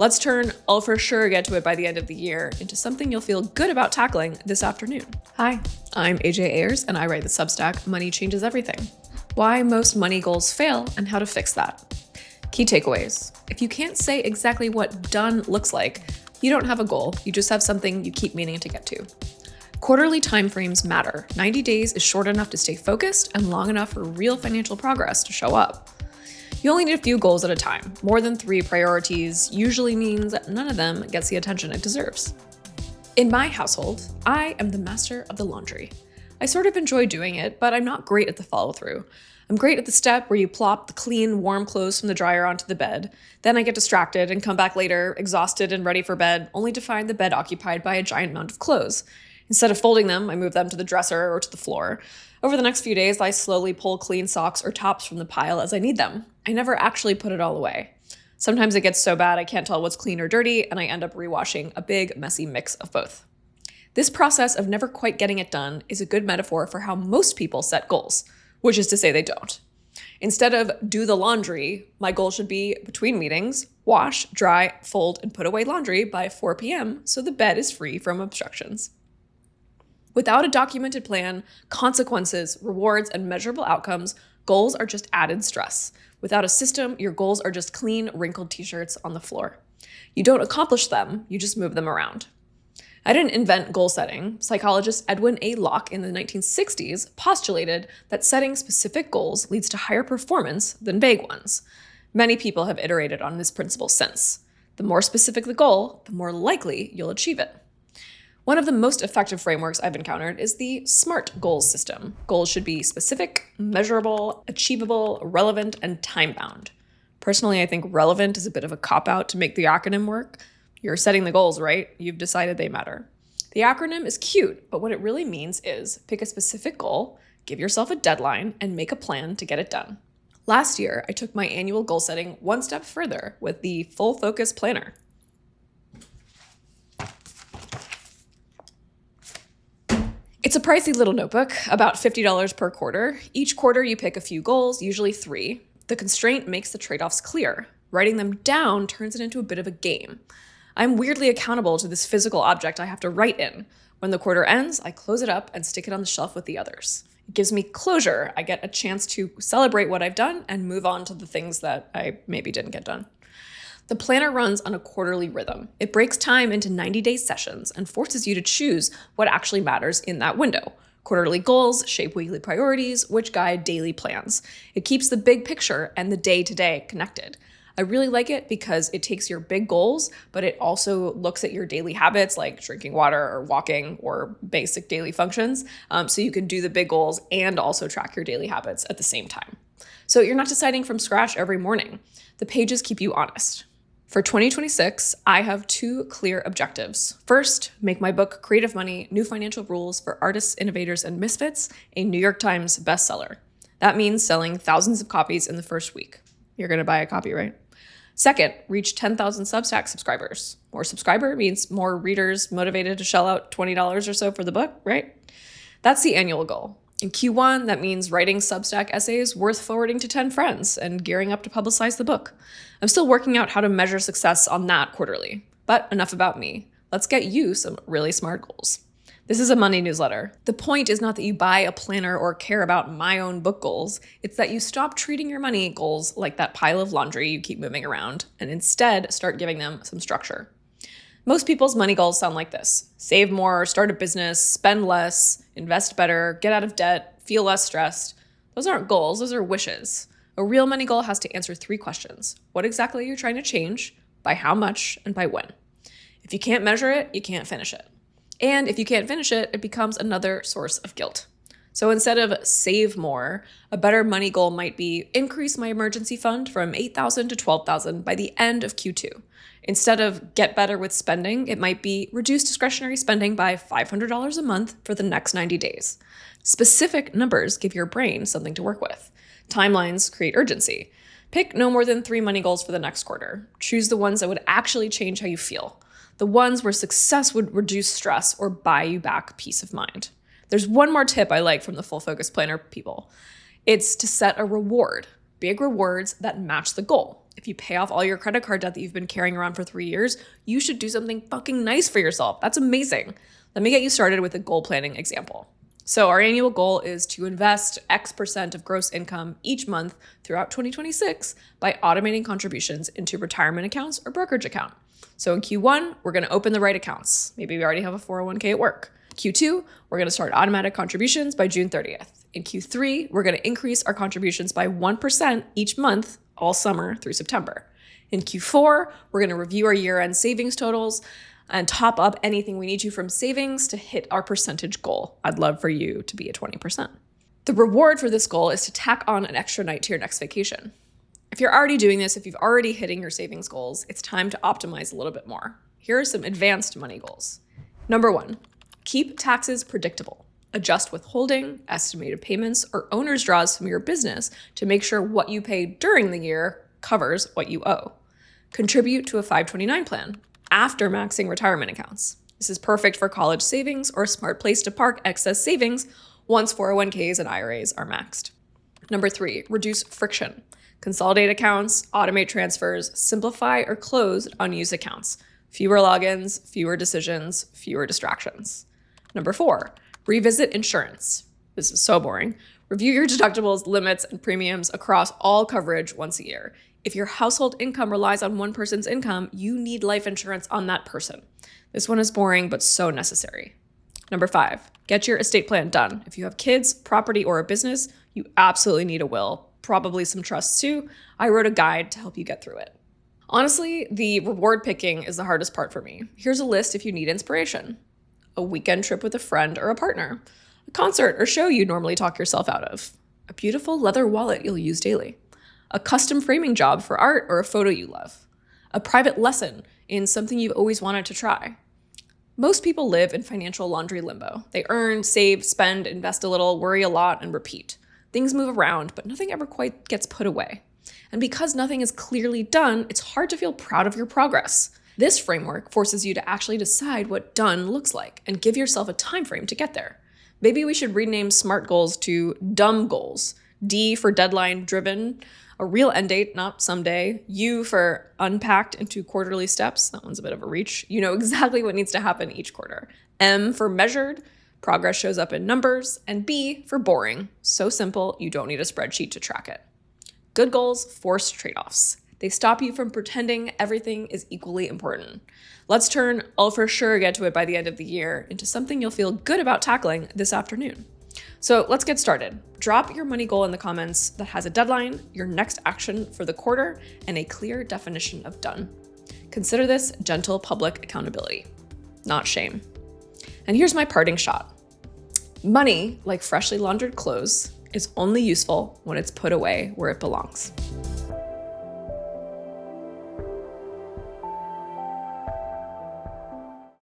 Let's turn "I'll for sure get to it by the end of the year" into something you'll feel good about tackling this afternoon. Hi, I'm AJ Ayers, and I write the Substack Money Changes Everything. Why most money goals fail and how to fix that. Key takeaways. If you can't say exactly what done looks like, you don't have a goal, you just have something you keep meaning to get to. Quarterly timeframes matter. 90 days is short enough to stay focused and long enough for real financial progress to show up. You only need a few goals at a time. More than 3 priorities usually means that none of them gets the attention it deserves. In my household, I am the master of the laundry. I sort of enjoy doing it, but I'm not great at the follow-through. I'm great at the step where you plop the clean, warm clothes from the dryer onto the bed. Then I get distracted and come back later, exhausted and ready for bed, only to find the bed occupied by a giant mound of clothes. Instead of folding them, I move them to the dresser or to the floor. Over the next few days, I slowly pull clean socks or tops from the pile as I need them. I never actually put it all away. Sometimes it gets so bad I can't tell what's clean or dirty, and I end up rewashing a big, messy mix of both. This process of never quite getting it done is a good metaphor for how most people set goals, which is to say they don't. Instead of do the laundry, my goal should be between meetings, wash, dry, fold, and put away laundry by 4 p.m. so the bed is free from obstructions. Without a documented plan, consequences, rewards, and measurable outcomes, goals are just added stress. Without a system, your goals are just clean, wrinkled t-shirts on the floor. You don't accomplish them, you just move them around. I didn't invent goal setting. Psychologist Edwin A. Locke in the 1960s postulated that setting specific goals leads to higher performance than vague ones. Many people have iterated on this principle since. The more specific the goal, the more likely you'll achieve it. One of the most effective frameworks I've encountered is the SMART goals system. Goals should be specific, measurable, achievable, relevant, and time-bound. Personally, I think relevant is a bit of a cop-out to make the acronym work. You're setting the goals, right? You've decided they matter. The acronym is cute, but what it really means is pick a specific goal, give yourself a deadline, and make a plan to get it done. Last year, I took my annual goal setting one step further with the Full Focus Planner. It's a pricey little notebook, about $50 per quarter. Each quarter you pick a few goals, usually 3. The constraint makes the trade-offs clear. Writing them down turns it into a bit of a game. I'm weirdly accountable to this physical object I have to write in. When the quarter ends, I close it up and stick it on the shelf with the others. It gives me closure. I get a chance to celebrate what I've done and move on to the things that I maybe didn't get done. The planner runs on a quarterly rhythm. It breaks time into 90-day sessions and forces you to choose what actually matters in that window. Quarterly goals shape weekly priorities, which guide daily plans. It keeps the big picture and the day-to-day connected. I really like it because it takes your big goals, but it also looks at your daily habits like drinking water or walking or basic daily functions. So you can do the big goals and also track your daily habits at the same time. So you're not deciding from scratch every morning. The pages keep you honest. For 2026, I have 2 clear objectives. First, make my book, Creative Money: New Financial Rules for Artists, Innovators, and Misfits, a New York Times bestseller. That means selling thousands of copies in the first week. You're going to buy a copy, right? Second, reach 10,000 Substack subscribers. More subscriber means more readers motivated to shell out $20 or so for the book, right? That's the annual goal. In Q1, that means writing Substack essays worth forwarding to 10 friends and gearing up to publicize the book. I'm still working out how to measure success on that quarterly. But enough about me. Let's get you some really smart goals. This is a money newsletter. The point is not that you buy a planner or care about my own book goals. It's that you stop treating your money goals like that pile of laundry you keep moving around and instead start giving them some structure. Most people's money goals sound like this: save more, start a business, spend less, invest better, get out of debt, feel less stressed. Those aren't goals, those are wishes. A real money goal has to answer 3 questions. What exactly are you trying to change? By how much? And by when? If you can't measure it, you can't finish it. And if you can't finish it, it becomes another source of guilt. So instead of save more, a better money goal might be increase my emergency fund from $8,000 to $12,000 by the end of Q2. Instead of get better with spending, it might be reduce discretionary spending by $500 a month for the next 90 days. Specific numbers give your brain something to work with. Timelines create urgency. Pick no more than 3 money goals for the next quarter. Choose the ones that would actually change how you feel. The ones where success would reduce stress or buy you back peace of mind. There's one more tip I like from the Full Focus Planner people. It's to set a reward. Big rewards that match the goal. If you pay off all your credit card debt that you've been carrying around for 3 years, you should do something fucking nice for yourself. That's amazing. Let me get you started with a goal planning example. So our annual goal is to invest X% of gross income each month throughout 2026 by automating contributions into retirement accounts or brokerage account. So in Q1, we're going to open the right accounts. Maybe we already have a 401k at work. Q2, we're going to start automatic contributions by June 30th. In Q3, we're going to increase our contributions by 1% each month all summer through September. In Q4, we're going to review our year-end savings totals and top up anything we need to from savings to hit our percentage goal. I'd love for you to be at 20%. The reward for this goal is to tack on an extra night to your next vacation. If you're already doing this, if you've already hitting your savings goals, it's time to optimize a little bit more. Here are some advanced money goals. Number 1, keep taxes predictable. Adjust withholding, estimated payments, or owner's draws from your business to make sure what you pay during the year covers what you owe. Contribute to a 529 plan after maxing retirement accounts. This is perfect for college savings or a smart place to park excess savings once 401ks and IRAs are maxed. Number 3, reduce friction. Consolidate accounts, automate transfers, simplify or close unused accounts. Fewer logins, fewer decisions, fewer distractions. Number 4, revisit insurance. This is so boring. Review your deductibles, limits, and premiums across all coverage once a year. If your household income relies on one person's income, you need life insurance on that person. This one is boring, but so necessary. Number 5, get your estate plan done. If you have kids, property, or a business, you absolutely need a will, probably some trusts too. I wrote a guide to help you get through it. Honestly, the reward picking is the hardest part for me. Here's a list if you need inspiration. A weekend trip with a friend or a partner. A concert or show you normally talk yourself out of. A beautiful leather wallet you'll use daily. A custom framing job for art or a photo you love. A private lesson in something you've always wanted to try. Most people live in financial laundry limbo. They earn, save, spend, invest a little, worry a lot, and repeat. Things move around, but nothing ever quite gets put away. And because nothing is clearly done, it's hard to feel proud of your progress. This framework forces you to actually decide what done looks like and give yourself a time frame to get there. Maybe we should rename SMART goals to dumb goals. D for deadline driven, a real end date, not someday. U for unpacked into quarterly steps. That one's a bit of a reach. You know exactly what needs to happen each quarter. M for measured. Progress shows up in numbers. And B for boring. So simple, you don't need a spreadsheet to track it. Good goals force trade-offs. They stop you from pretending everything is equally important. Let's turn I'll for sure get to it by the end of the year into something you'll feel good about tackling this afternoon. So let's get started. Drop your money goal in the comments that has a deadline, your next action for the quarter, and a clear definition of done. Consider this gentle public accountability, not shame. And here's my parting shot. Money, like freshly laundered clothes, is only useful when it's put away where it belongs.